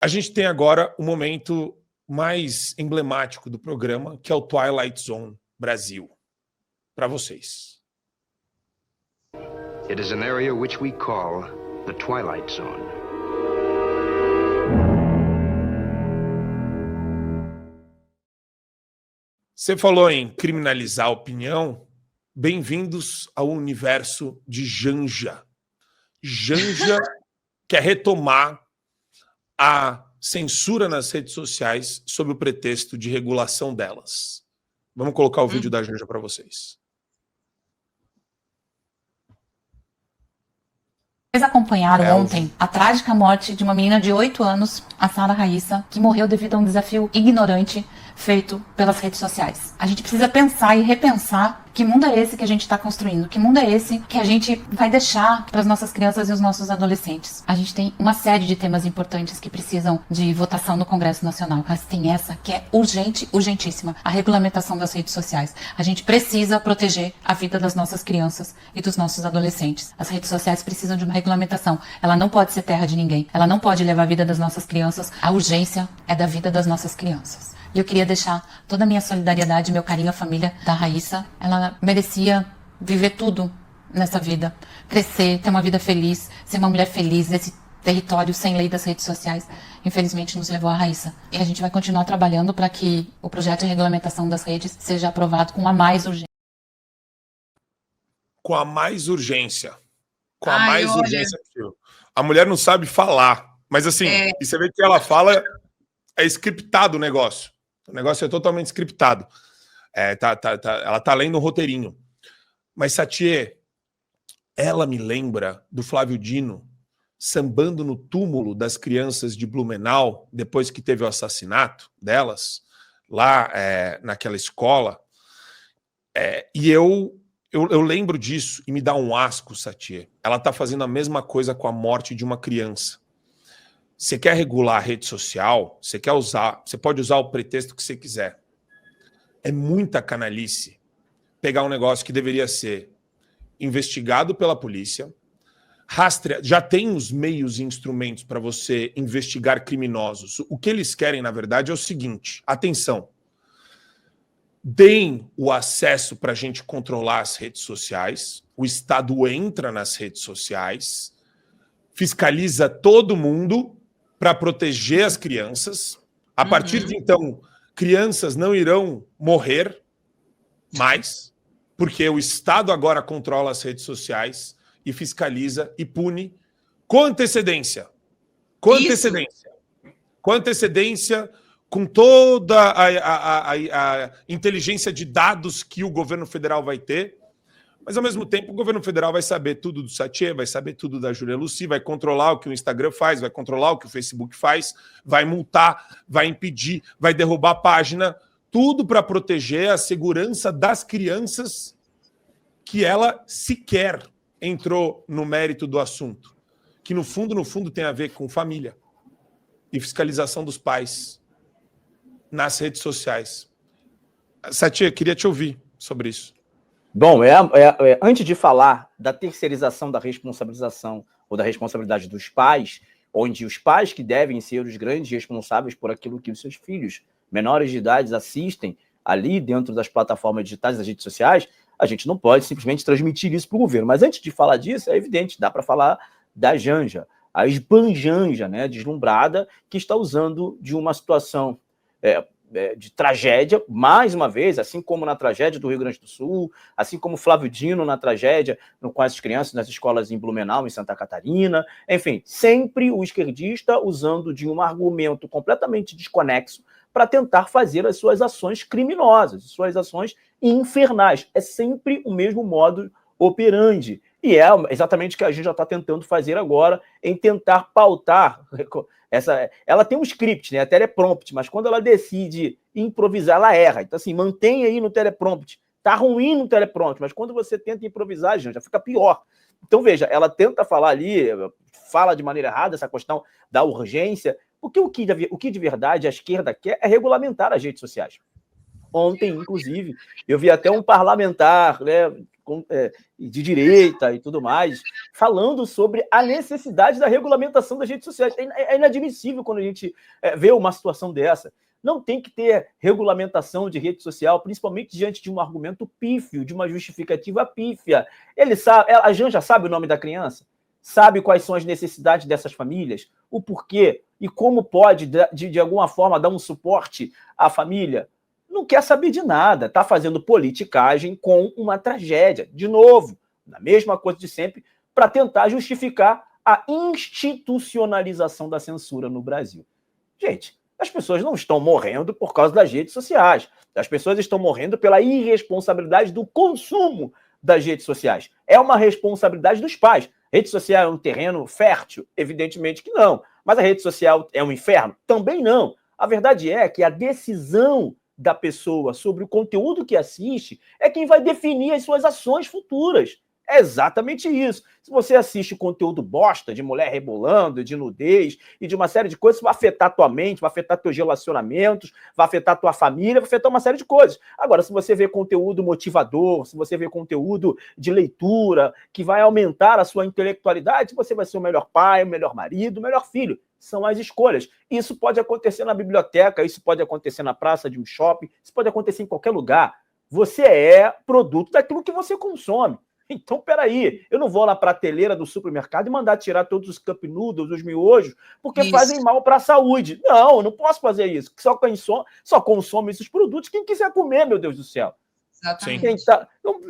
A gente tem agora o momento mais emblemático do programa, que é o Twilight Zone Brasil. Para vocês. It is an area which we call the Twilight Zone. Você falou em criminalizar a opinião. Bem-vindos ao universo de Janja. Janja quer retomar a censura nas redes sociais sob o pretexto de regulação delas. Vamos colocar o vídeo da Janja para vocês. Vocês acompanharam ontem a trágica morte de uma menina de 8 anos, a Sara Raissa, que morreu devido a um desafio ignorante feito pelas redes sociais. A gente precisa pensar e repensar que mundo é esse que a gente está construindo, que mundo é esse que a gente vai deixar para as nossas crianças e os nossos adolescentes. A gente tem uma série de temas importantes que precisam de votação no Congresso Nacional, mas tem essa que é urgente, urgentíssima, a regulamentação das redes sociais. A gente precisa proteger a vida das nossas crianças e dos nossos adolescentes. As redes sociais precisam de uma regulamentação. Ela não pode ser terra de ninguém. Ela não pode levar a vida das nossas crianças. A urgência é da vida das nossas crianças. E eu queria deixar toda a minha solidariedade, meu carinho à família da Raissa. Ela merecia viver tudo nessa vida. Crescer, ter uma vida feliz, ser uma mulher feliz nesse território sem lei das redes sociais. Infelizmente nos levou a Raissa. E a gente vai continuar trabalhando para que o projeto de regulamentação das redes seja aprovado com a mais urgência. Com a mais urgência. Com a mais urgência possível. A mulher não sabe falar. Mas assim, e você vê que ela fala, é scriptado o negócio. O negócio é totalmente scriptado. Ela tá lendo um roteirinho. Mas, Satie, ela me lembra do Flávio Dino sambando no túmulo das crianças de Blumenau, depois que teve o assassinato delas, lá naquela escola. E eu lembro disso e me dá um asco, Satie. Ela tá fazendo a mesma coisa com a morte de uma criança. Você quer regular a rede social, você pode usar o pretexto que você quiser. É muita canalice pegar um negócio que deveria ser investigado pela polícia, já tem os meios e instrumentos para você investigar criminosos. O que eles querem, na verdade, é o seguinte, atenção, deem o acesso para a gente controlar as redes sociais, o Estado entra nas redes sociais, fiscaliza todo mundo para proteger as crianças. A partir de então, crianças não irão morrer mais, porque o Estado agora controla as redes sociais e fiscaliza e pune com antecedência. Com antecedência. Com antecedência, com toda a inteligência de dados que o governo federal vai ter. Mas, ao mesmo tempo, o governo federal vai saber tudo do Satie, vai saber tudo da Júlia Lucy, vai controlar o que o Instagram faz, vai controlar o que o Facebook faz, vai multar, vai impedir, vai derrubar a página, tudo para proteger a segurança das crianças que ela sequer entrou no mérito do assunto, que no fundo tem a ver com família e fiscalização dos pais nas redes sociais. Satie, queria te ouvir sobre isso. Bom, antes de falar da terceirização da responsabilização ou da responsabilidade dos pais, onde os pais que devem ser os grandes responsáveis por aquilo que os seus filhos menores de idade assistem ali dentro das plataformas digitais, das redes sociais, a gente não pode simplesmente transmitir isso para o governo. Mas antes de falar disso, é evidente, dá para falar da Janja, a esbanjanja, né, deslumbrada, que está usando de uma situação de tragédia, mais uma vez, assim como na tragédia do Rio Grande do Sul, assim como Flávio Dino na tragédia com as crianças nas escolas em Blumenau, em Santa Catarina, enfim, sempre o esquerdista usando de um argumento completamente desconexo para tentar fazer as suas ações criminosas, suas ações infernais. É sempre o mesmo modo operandi. E é exatamente o que a gente já está tentando fazer agora, em tentar pautar. Ela tem um script, né, a teleprompter, mas quando ela decide improvisar, ela erra. Então, assim, mantém aí no teleprompter. Tá ruim no teleprompter, mas quando você tenta improvisar, já fica pior. Então, veja, ela tenta falar ali, fala de maneira errada essa questão da urgência, porque o que de verdade a esquerda quer é regulamentar as redes sociais. Ontem, inclusive, eu vi até um parlamentar, né, de direita e tudo mais, falando sobre a necessidade da regulamentação das redes sociais. É inadmissível quando a gente vê uma situação dessa. Não tem que ter regulamentação de rede social, principalmente diante de um argumento pífio, de uma justificativa pífia. A Janja sabe o nome da criança? Sabe quais são as necessidades dessas famílias? O porquê? E como pode, de alguma forma, dar um suporte à família? Não quer saber de nada, está fazendo politicagem com uma tragédia. De novo, na mesma coisa de sempre, para tentar justificar a institucionalização da censura no Brasil. Gente, as pessoas não estão morrendo por causa das redes sociais. As pessoas estão morrendo pela irresponsabilidade do consumo das redes sociais. É uma responsabilidade dos pais. A rede social é um terreno fértil? Evidentemente que não. Mas a rede social é um inferno? Também não. A verdade é que a decisão da pessoa sobre o conteúdo que assiste é quem vai definir as suas ações futuras. É exatamente isso. Se você assiste conteúdo bosta, de mulher rebolando, de nudez e de uma série de coisas, vai afetar tua mente, vai afetar teus relacionamentos, vai afetar tua família, vai afetar uma série de coisas. Agora, se você vê conteúdo motivador, se você vê conteúdo de leitura, que vai aumentar a sua intelectualidade, você vai ser o melhor pai, o melhor marido, o melhor filho. São as escolhas. Isso pode acontecer na biblioteca, isso pode acontecer na praça de um shopping, isso pode acontecer em qualquer lugar. Você é produto daquilo que você consome. Então, peraí, eu não vou na prateleira do supermercado e mandar tirar todos os cup noodles, os miojos, porque fazem mal para a saúde. Não, eu não posso fazer isso. Só consome esses produtos quem quiser comer, meu Deus do céu. Exatamente.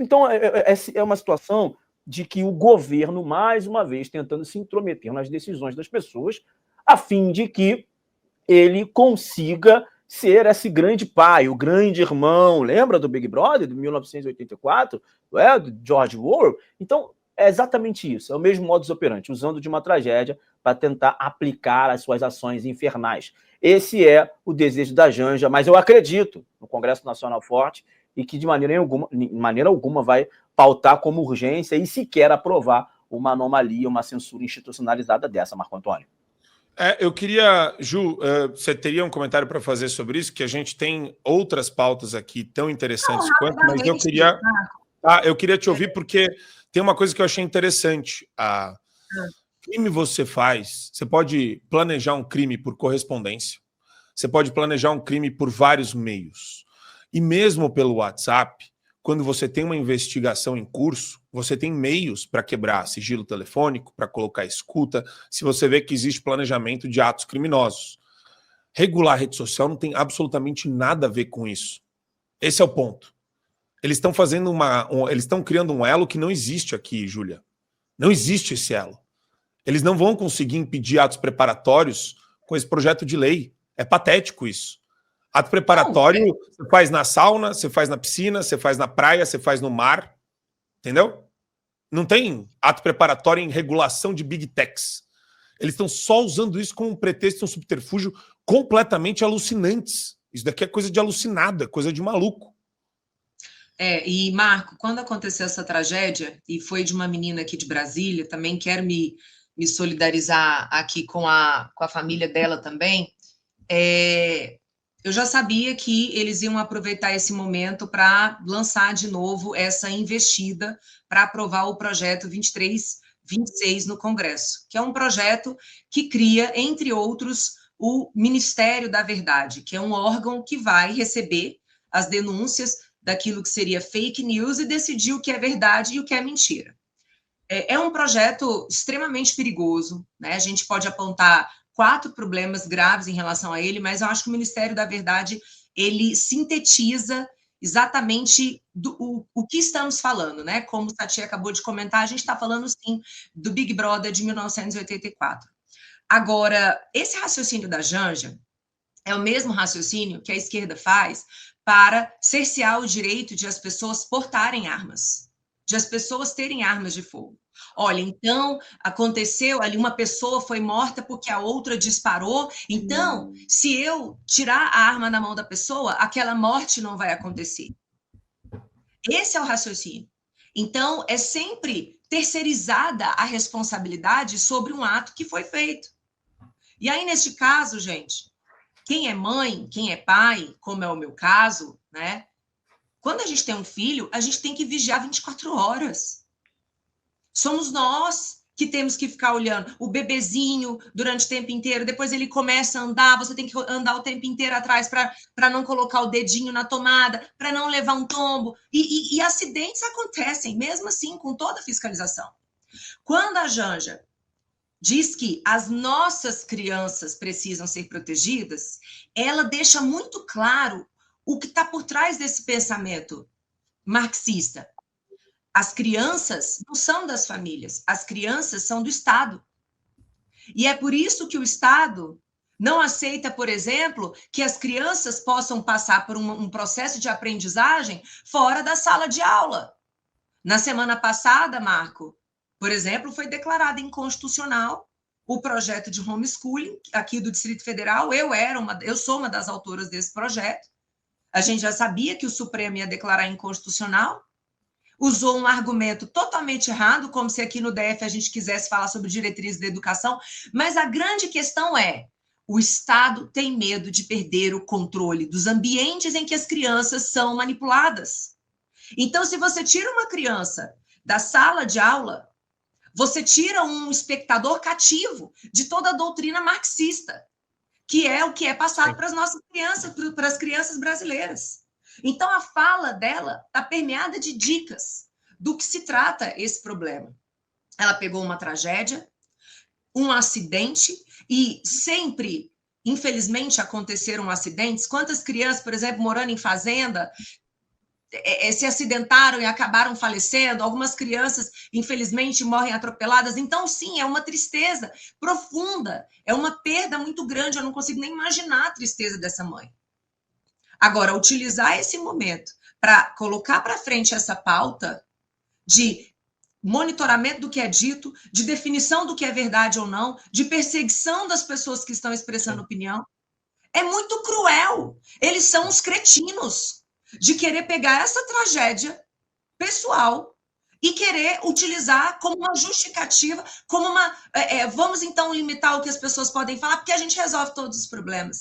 Então, é uma situação de que o governo, mais uma vez, tentando se intrometer nas decisões das pessoas, a fim de que ele consiga ser esse grande pai, o grande irmão. Lembra do Big Brother, de 1984? Do George Orwell? Então, é exatamente isso. É o mesmo modus operandi, usando de uma tragédia para tentar aplicar as suas ações infernais. Esse é o desejo da Janja, mas eu acredito no Congresso Nacional Forte e que de maneira alguma vai pautar como urgência e sequer aprovar uma anomalia, uma censura institucionalizada dessa, Marco Antônio. Eu queria, Ju, você teria um comentário para fazer sobre isso? Que a gente tem outras pautas aqui tão interessantes quanto, mas eu queria te ouvir porque tem uma coisa que eu achei interessante. Crime você faz, você pode planejar um crime por correspondência, você pode planejar um crime por vários meios. E mesmo pelo WhatsApp, quando você tem uma investigação em curso, você tem meios para quebrar sigilo telefônico, para colocar escuta, se você vê que existe planejamento de atos criminosos. Regular a rede social não tem absolutamente nada a ver com isso. Esse é o ponto. Eles estão fazendo eles estão criando um elo que não existe aqui, Júlia. Não existe esse elo. Eles não vão conseguir impedir atos preparatórios com esse projeto de lei. É patético isso. Ato preparatório você faz na sauna, você faz na piscina, você faz na praia, você faz no mar. Entendeu? Não tem ato preparatório em regulação de big techs. Eles estão só usando isso como um pretexto, um subterfúgio completamente alucinantes. Isso daqui é coisa de alucinado, é coisa de maluco. E Marco, quando aconteceu essa tragédia, e foi de uma menina aqui de Brasília, também quero me solidarizar aqui com a família dela também, eu já sabia que eles iam aproveitar esse momento para lançar de novo essa investida para aprovar o projeto 2326 no Congresso, que é um projeto que cria, entre outros, o Ministério da Verdade, que é um órgão que vai receber as denúncias daquilo que seria fake news e decidir o que é verdade e o que é mentira. É um projeto extremamente perigoso, né? A gente pode apontar 4 problemas graves em relação a ele, mas eu acho que o Ministério da Verdade, ele sintetiza exatamente o que estamos falando, né? Como o Tati acabou de comentar, a gente está falando, sim, do Big Brother de 1984. Agora, esse raciocínio da Janja é o mesmo raciocínio que a esquerda faz para cercear o direito de as pessoas portarem armas, de as pessoas terem armas de fogo. Olha, então, aconteceu ali, uma pessoa foi morta porque a outra disparou, então, se eu tirar a arma na mão da pessoa, aquela morte não vai acontecer. Esse é o raciocínio. Então, é sempre terceirizada a responsabilidade sobre um ato que foi feito. E aí, neste caso, gente, quem é mãe, quem é pai, como é o meu caso, né? Quando a gente tem um filho, a gente tem que vigiar 24 horas. Somos nós que temos que ficar olhando. O bebezinho durante o tempo inteiro, depois ele começa a andar, você tem que andar o tempo inteiro atrás para não colocar o dedinho na tomada, para não levar um tombo. E acidentes acontecem, mesmo assim, com toda a fiscalização. Quando a Janja diz que as nossas crianças precisam ser protegidas, ela deixa muito claro o que está por trás desse pensamento marxista. As crianças não são das famílias, as crianças são do Estado. E é por isso que o Estado não aceita, por exemplo, que as crianças possam passar por um processo de aprendizagem fora da sala de aula. Na semana passada, Marco, por exemplo, foi declarado inconstitucional o projeto de homeschooling aqui do Distrito Federal. Eu sou uma das autoras desse projeto. A gente já sabia que o Supremo ia declarar inconstitucional. Usou um argumento totalmente errado, como se aqui no DF a gente quisesse falar sobre diretrizes da educação, mas a grande questão é, o Estado tem medo de perder o controle dos ambientes em que as crianças são manipuladas. Então, se você tira uma criança da sala de aula, você tira um espectador cativo de toda a doutrina marxista, que é o que é passado para as nossas crianças, para as crianças brasileiras. Então, a fala dela está permeada de dicas do que se trata esse problema. Ela pegou uma tragédia, um acidente, e sempre, infelizmente, aconteceram acidentes. Quantas crianças, por exemplo, morando em fazenda, se acidentaram e acabaram falecendo? Algumas crianças, infelizmente, morrem atropeladas. Então, sim, é uma tristeza profunda, é uma perda muito grande. Eu não consigo nem imaginar a tristeza dessa mãe. Agora, utilizar esse momento para colocar para frente essa pauta de monitoramento do que é dito, de definição do que é verdade ou não, de perseguição das pessoas que estão expressando opinião, é muito cruel. Eles são os cretinos de querer pegar essa tragédia pessoal e querer utilizar como uma justificativa, como uma... vamos, então, limitar o que as pessoas podem falar, porque a gente resolve todos os problemas.